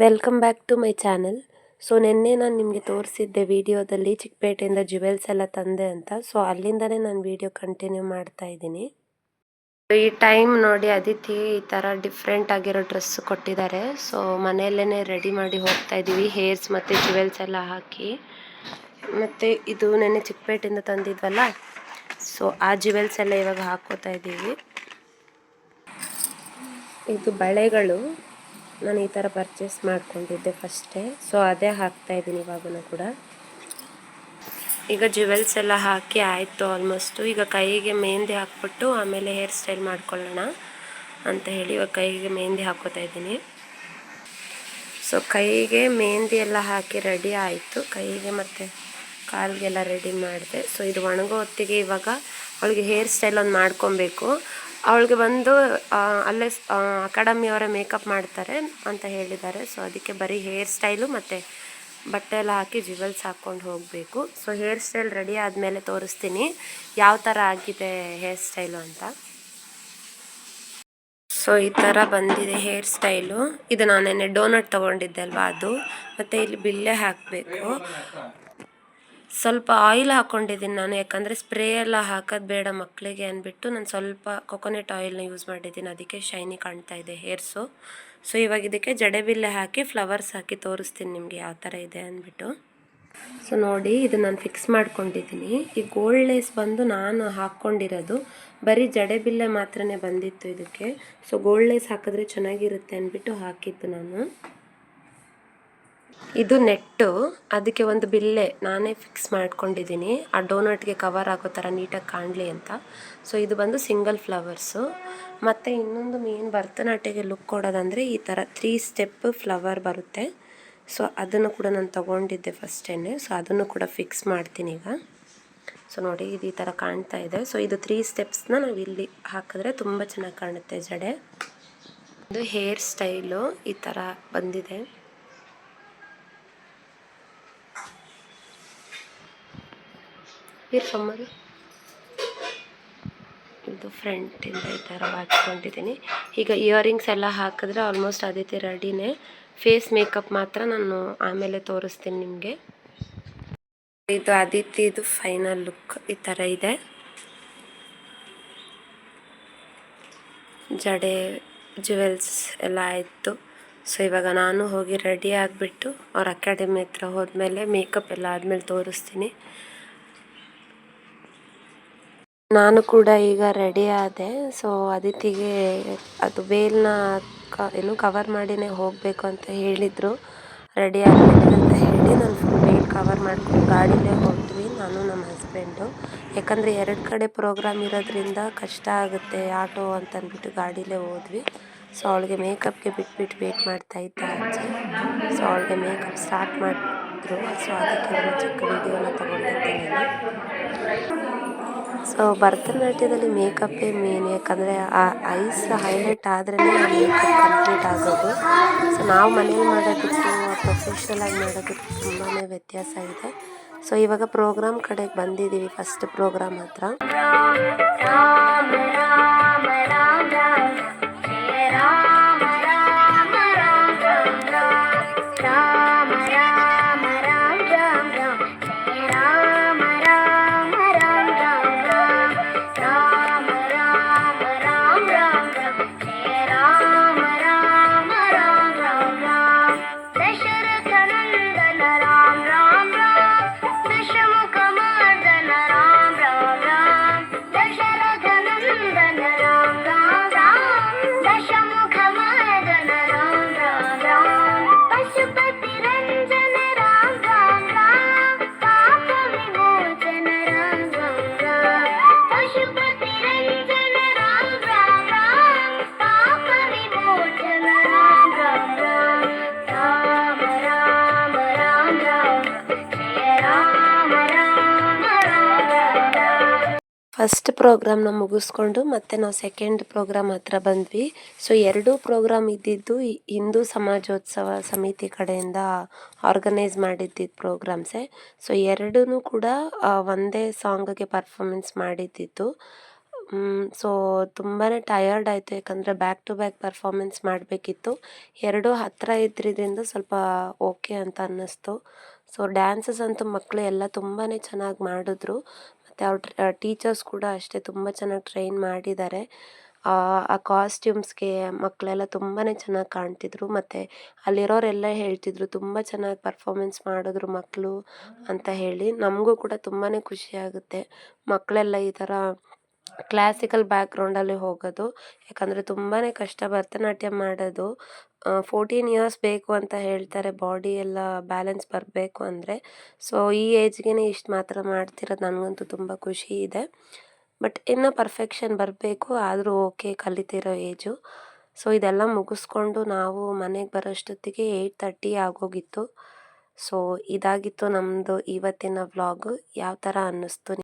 Welcome back to my channel. So ನಿನ್ನೆ ನಾನು ನಿಮಗೆ ತೋರಿಸಿದ್ದೆ ವಿಡಿಯೋದಲ್ಲಿ ಚಿಕ್ಕಪೇಟೆಯಿಂದ ಜ್ಯುವೆಲ್ಸ್ ಎಲ್ಲ ತಂದೆ ಅಂತ. ಸೊ ಅಲ್ಲಿಂದನೇ ನಾನು ವಿಡಿಯೋ ಕಂಟಿನ್ಯೂ ಮಾಡ್ತಾ ಇದ್ದೀನಿ. ಈ ಟೈಮ್ ನೋಡಿ ಅದಿತಿ ಈ ಥರ ಡಿಫ್ರೆಂಟ್ ಆಗಿರೋ ಡ್ರೆಸ್ ಕೊಟ್ಟಿದ್ದಾರೆ. ಸೊ ಮನೆಯಲ್ಲೇ ರೆಡಿ ಮಾಡಿ ಹೋಗ್ತಾ ಇದ್ದೀವಿ, ಹೇರ್ಸ್ ಮತ್ತು ಜ್ಯುವೆಲ್ಸ್ ಎಲ್ಲ ಹಾಕಿ. ಮತ್ತು ಇದು ನೆನ್ನೆ ಚಿಕ್ಕಪೇಟೆಯಿಂದ ತಂದಿದ್ವಲ್ಲ, ಸೊ ಆ ಜ್ಯುವೆಲ್ಸ್ ಎಲ್ಲ ಇವಾಗ ಹಾಕೋತಾ ಇದ್ದೀವಿ. ಇದು ಬಳೆಗಳು ನಾನು ಈ ಥರ ಪರ್ಚೇಸ್ ಮಾಡ್ಕೊಂಡಿದ್ದೆ ಫಸ್ಟೇ. ಸೊ ಅದೇ ಹಾಕ್ತಾ ಇದ್ದೀನಿ ಇವಾಗೂ ಕೂಡ. ಈಗ ಜ್ಯುವೆಲ್ಸ್ ಎಲ್ಲ ಹಾಕಿ ಆಯಿತು ಆಲ್ಮೋಸ್ಟು. ಈಗ ಕೈಗೆ ಮೆಹಂದಿ ಹಾಕ್ಬಿಟ್ಟು ಆಮೇಲೆ ಹೇರ್ ಸ್ಟೈಲ್ ಮಾಡ್ಕೊಳ್ಳೋಣ ಅಂತ ಹೇಳಿ ಇವಾಗ ಕೈಗೆ ಮೆಹಂದಿ ಹಾಕೋತಾ ಇದ್ದೀನಿ. ಸೊ ಕೈಗೆ ಮೆಹಂದಿ ಎಲ್ಲ ಹಾಕಿ ರೆಡಿ ಆಯಿತು. ಕೈಗೆ ಮತ್ತು ಕಾಲಿಗೆಲ್ಲ ರೆಡಿ ಮಾಡಿದೆ. ಸೊ ಇದು ಒಣಗೋ ಹೊತ್ತಿಗೆ ಇವಾಗ ಅವಳಿಗೆ ಹೇರ್ ಸ್ಟೈಲ್ ಒಂದು ಮಾಡ್ಕೊಬೇಕು. ಅವಳಿಗೆ ಬಂದು ಅಲ್ಲೇ ಅಕಾಡೆಮಿಯವರೇ ಮೇಕಪ್ ಮಾಡ್ತಾರೆ ಅಂತ ಹೇಳಿದ್ದಾರೆ. ಸೊ ಅದಕ್ಕೆ ಬರೀ ಹೇರ್ ಸ್ಟೈಲು ಮತ್ತು ಬಟ್ಟೆ ಎಲ್ಲ ಹಾಕಿ ಜ್ಯುವೆಲ್ಸ್ ಹಾಕ್ಕೊಂಡು ಹೋಗಬೇಕು. ಸೊ ಹೇರ್ ಸ್ಟೈಲ್ ರೆಡಿ ಆದಮೇಲೆ ತೋರಿಸ್ತೀನಿ ಯಾವ ಥರ ಆಗಿದೆ ಹೇರ್ ಸ್ಟೈಲು ಅಂತ. ಸೊ ಈ ಥರ ಬಂದಿದೆ ಹೇರ್ ಸ್ಟೈಲು. ಇದು ನಾನು ನೆನ್ನೆ ಡೋನಟ್ ತೊಗೊಂಡಿದ್ದೆ ಅಲ್ವಾ ಅದು. ಮತ್ತು ಇಲ್ಲಿ ಬಿಲ್ಲೆ ಹಾಕಬೇಕು. ಸ್ವಲ್ಪ ಆಯಿಲ್ ಹಾಕ್ಕೊಂಡಿದ್ದೀನಿ ನಾನು, ಯಾಕಂದರೆ ಸ್ಪ್ರೇ ಎಲ್ಲ ಹಾಕೋದು ಬೇಡ ಮಕ್ಕಳಿಗೆ ಅಂದ್ಬಿಟ್ಟು ನಾನು ಸ್ವಲ್ಪ ಕೊಕೊನೆಟ್ ಆಯಿಲ್ನ ಯೂಸ್ ಮಾಡಿದ್ದೀನಿ. ಅದಕ್ಕೆ ಶೈನಿ ಕಾಣ್ತಾ ಇದೆ ಹೇರ್ಸು. ಸೊ ಇವಾಗ ಇದಕ್ಕೆ ಜಡೆಬಿಲ್ಲೆ ಹಾಕಿ ಫ್ಲವರ್ಸ್ ಹಾಕಿ ತೋರಿಸ್ತೀನಿ ನಿಮಗೆ ಯಾವ ಥರ ಇದೆ ಅಂದ್ಬಿಟ್ಟು. ಸೊ ನೋಡಿ ಇದು ನಾನು ಫಿಕ್ಸ್ ಮಾಡ್ಕೊಂಡಿದ್ದೀನಿ. ಈ ಗೋಲ್ಡ್ ಲೇಸ್ ಬಂದು ನಾನು ಹಾಕ್ಕೊಂಡಿರೋದು, ಬರೀ ಜಡೆಬಿಲ್ಲೆ ಮಾತ್ರನೇ ಬಂದಿತ್ತು ಇದಕ್ಕೆ. ಸೊ ಗೋಲ್ಡ್ ಲೇಸ್ ಹಾಕಿದ್ರೆ ಚೆನ್ನಾಗಿರುತ್ತೆ ಅಂದ್ಬಿಟ್ಟು ಹಾಕಿದ್ದು ನಾನು. ಇದು ನೆಟ್ಟು, ಅದಕ್ಕೆ ಒಂದು ಬಿಲ್ಲೆ ನಾನೇ ಫಿಕ್ಸ್ ಮಾಡ್ಕೊಂಡಿದ್ದೀನಿ ಆ ಡೋನಟ್ಗೆ ಕವರ್ ಆಗೋ ಥರ ನೀಟಾಗಿ ಕಾಣಲಿ ಅಂತ. ಸೊ ಇದು ಬಂದು ಸಿಂಗಲ್ ಫ್ಲವರ್ಸು. ಮತ್ತು ಇನ್ನೊಂದು ಮೇನ್ ಭರತನಾಟ್ಯಕ್ಕೆ ಲುಕ್ ಕೊಡೋದಂದರೆ ಈ ಥರ 3 ಸ್ಟೆಪ್ ಫ್ಲವರ್ ಬರುತ್ತೆ. ಸೊ ಅದನ್ನು ಕೂಡ ನಾನು ತೊಗೊಂಡಿದ್ದೆ ಫಸ್ಟೇ. ಸೊ ಅದನ್ನು ಕೂಡ ಫಿಕ್ಸ್ ಮಾಡ್ತೀನಿ ಈಗ. ಸೊ ನೋಡಿ ಇದು ಈ ಥರ ಕಾಣ್ತಾ ಇದೆ. ಸೊ ಇದು 3 ಸ್ಟೆಪ್ಸ್ನ ನಾವು ಇಲ್ಲಿ ಹಾಕಿದ್ರೆ ತುಂಬ ಚೆನ್ನಾಗಿ ಕಾಣುತ್ತೆ ಜಡೆ. ಇದು ಹೇರ್ ಸ್ಟೈಲು ಈ ಥರ ಬಂದಿದೆ. ಇದು ಫ್ರಂಟಿಂದ ಈ ಥರ ಹಾಕ್ಕೊಂಡಿದ್ದೀನಿ. ಈಗ ಇಯರಿಂಗ್ಸ್ ಎಲ್ಲ ಹಾಕಿದ್ರೆ ಆಲ್ಮೋಸ್ಟ್ ಅದೇ ಥರ ರೆಡಿನೇ. ಫೇಸ್ ಮೇಕಪ್ ಮಾತ್ರ ನಾನು ಆಮೇಲೆ ತೋರಿಸ್ತೀನಿ ನಿಮಗೆ. ಇದು ಅದಿತಿದು ಫೈನಲ್ ಲುಕ್ ಈ ಥರ ಇದೆ. ಜಡೆ ಜ್ಯುವೆಲ್ಸ್ ಎಲ್ಲ ಆಯಿತು. ಸೊ ಇವಾಗ ನಾನು ಹೋಗಿ ರೆಡಿ ಆಗಿಬಿಟ್ಟು ಅವ್ರ ಅಕಾಡೆಮಿ ಹತ್ರ ಹೋದ್ಮೇಲೆ ಮೇಕಪ್ ಎಲ್ಲ ಆದಮೇಲೆ ತೋರಿಸ್ತೀನಿ. ನಾನು ಕೂಡ ಈಗ ರೆಡಿ ಆದೆ. ಸೊ ಅದಿತಿಗೆ ಅದು ವೇಲ್ನ ಕವರ್ ಮಾಡಿನೇ ಹೋಗಬೇಕು ಅಂತ ಹೇಳಿದರು. ರೆಡಿ ಆಗಬೇಕು ಅಂತ ಹೇಳಿ ನಾನು ಫುಲ್ ವೇಲ್ ಕವರ್ ಮಾಡ್ಕೊಂಡು ಗಾಡಿಲೇ ಹೊರಟ್ವಿ ನಾನು ನಮ್ಮ ಹಸ್ಬೆಂಡು. ಯಾಕಂದರೆ 2 ಕಡೆ ಪ್ರೋಗ್ರಾಮ್ ಇರೋದ್ರಿಂದ ಕಷ್ಟ ಆಗುತ್ತೆ ಆಟೋ ಅಂತ ಅಂದ್ಬಿಟ್ಟು ಗಾಡಿಲೇ ಹೋದ್ವಿ. ಸೊ ಅವಳಿಗೆ ಮೇಕಪ್ಗೆ ಬಿಟ್ಬಿಟ್ಟು ವೇಟ್ ಮಾಡ್ತಾ ಇದ್ದೆ ಆಚೆ. ಸೊ ಅವಳಿಗೆ ಮೇಕಪ್ ಸ್ಟಾರ್ಟ್ ಮಾಡಿದ್ರು. ಸೊ ಅದಕ್ಕೆ ಒಂದು ಚಿಕ್ಕ ವಿಡಿಯೋನ ತೊಗೊಂಡಿದ್ದೆ ನಾನು. ಸೊ ಭರತನಾಟ್ಯದಲ್ಲಿ ಮೇಕಪ್ಪೇ ಮೇನ್, ಯಾಕಂದರೆ ಆ ಐಸ್ ಹೈಲೈಟ್ ಆದ್ರೇ ಆ ಮೇಕಪ್ ಕಂಪ್ಲೀಟ್ ಆಗೋದು. ಸೊ ನಾವು ಮನೇಲಿ ಮಾಡೋದಕ್ಕೂ ಪ್ರೊಫೆಷ್ನಲಾಗಿ ಮಾಡೋದಕ್ಕೂ ತುಂಬಾ ವ್ಯತ್ಯಾಸ ಇದೆ. ಸೊ ಇವಾಗ ಪ್ರೋಗ್ರಾಮ್ ಕಡೆಗೆ ಬಂದಿದ್ದೀವಿ, ಫಸ್ಟ್ ಪ್ರೋಗ್ರಾಮ್ ಹತ್ರ. ಫಸ್ಟ್ ಪ್ರೋಗ್ರಾಮ್ನ ಮುಗಿಸ್ಕೊಂಡು ಮತ್ತೆ ನಾವು ಸೆಕೆಂಡ್ ಪ್ರೋಗ್ರಾಮ್ ಹತ್ರ ಬಂದ್ವಿ. ಸೊ 2 ಪ್ರೋಗ್ರಾಮ್ ಇದ್ದಿದ್ದು ಹಿಂದೂ ಸಮಾಜೋತ್ಸವ ಸಮಿತಿ ಕಡೆಯಿಂದ ಆರ್ಗನೈಸ್ ಮಾಡಿದ್ದಿದ್ದು ಪ್ರೋಗ್ರಾಮ್ಸೇ. ಸೊ 2 ಕೂಡ ಒಂದೇ ಸಾಂಗ್ಗೆ ಪರ್ಫಾರ್ಮೆನ್ಸ್ ಮಾಡಿದ್ದಿತ್ತು. ಸೊ ತುಂಬಾ ಟಯರ್ಡ್ ಆಯಿತು, ಯಾಕಂದರೆ ಬ್ಯಾಕ್ ಟು ಬ್ಯಾಕ್ ಪರ್ಫಾರ್ಮೆನ್ಸ್ ಮಾಡಬೇಕಿತ್ತು. ಎರಡೂ ಹತ್ತಿರ ಇದ್ದಿದ್ದರಿಂದ ಸ್ವಲ್ಪ ಓಕೆ ಅಂತ ಅನ್ನಿಸ್ತು. ಸೊ ಡ್ಯಾನ್ಸಸ್ ಅಂತೂ ಮಕ್ಕಳು ಎಲ್ಲ ತುಂಬಾ ಚೆನ್ನಾಗಿ ಮಾಡಿದ್ರು. ಮತ್ತು ಅವ್ರ ಟೀಚರ್ಸ್ ಕೂಡ ಅಷ್ಟೇ ತುಂಬ ಚೆನ್ನಾಗಿ ಟ್ರೈನ್ ಮಾಡಿದ್ದಾರೆ. ಆ ಕಾಸ್ಟ್ಯೂಮ್ಸ್ಗೆ ಮಕ್ಕಳೆಲ್ಲ ತುಂಬಾ ಚೆನ್ನಾಗಿ ಕಾಣ್ತಿದ್ರು. ಮತ್ತು ಅಲ್ಲಿರೋರೆಲ್ಲ ಹೇಳ್ತಿದ್ರು ತುಂಬ ಚೆನ್ನಾಗಿ ಪರ್ಫಾರ್ಮೆನ್ಸ್ ಮಾಡಿದ್ರು ಮಕ್ಕಳು ಅಂತ ಹೇಳಿ. ನಮಗೂ ಕೂಡ ತುಂಬಾ ಖುಷಿಯಾಗುತ್ತೆ ಮಕ್ಕಳೆಲ್ಲ ಈ ಥರ ಕ್ಲಾಸಿಕಲ್ ಬ್ಯಾಕ್ಗ್ರೌಂಡಲ್ಲಿ ಹೋಗೋದು. ಯಾಕಂದರೆ ತುಂಬಾ ಕಷ್ಟ ಭರತನಾಟ್ಯ ಮಾಡೋದು. 14 ಇಯರ್ಸ್ ಬೇಕು ಅಂತ ಹೇಳ್ತಾರೆ ಬಾಡಿ ಎಲ್ಲ ಬ್ಯಾಲೆನ್ಸ್ ಬರಬೇಕು ಅಂದರೆ. ಸೊ ಈ ಏಜ್ಗೆ ಇಷ್ಟು ಮಾತ್ರ ಮಾಡ್ತಿರೋದು ನನಗಂತೂ ತುಂಬ ಖುಷಿ ಇದೆ. ಬಟ್ ಇನ್ನೂ ಪರ್ಫೆಕ್ಷನ್ ಬರಬೇಕು, ಆದರೂ ಓಕೆ, ಕಲಿತಿರೋ ಏಜು. ಸೊ ಇದೆಲ್ಲ ಮುಗಿಸ್ಕೊಂಡು ನಾವು ಮನೆಗೆ ಬರೋಷ್ಟೊತ್ತಿಗೆ 8:30 ಆಗೋಗಿತ್ತು. ಸೊ ಇದಾಗಿತ್ತು ನಮ್ಮದು ಇವತ್ತಿನ ವ್ಲಾಗು. ಯಾವ ಥರ ಅನ್ನಿಸ್ತು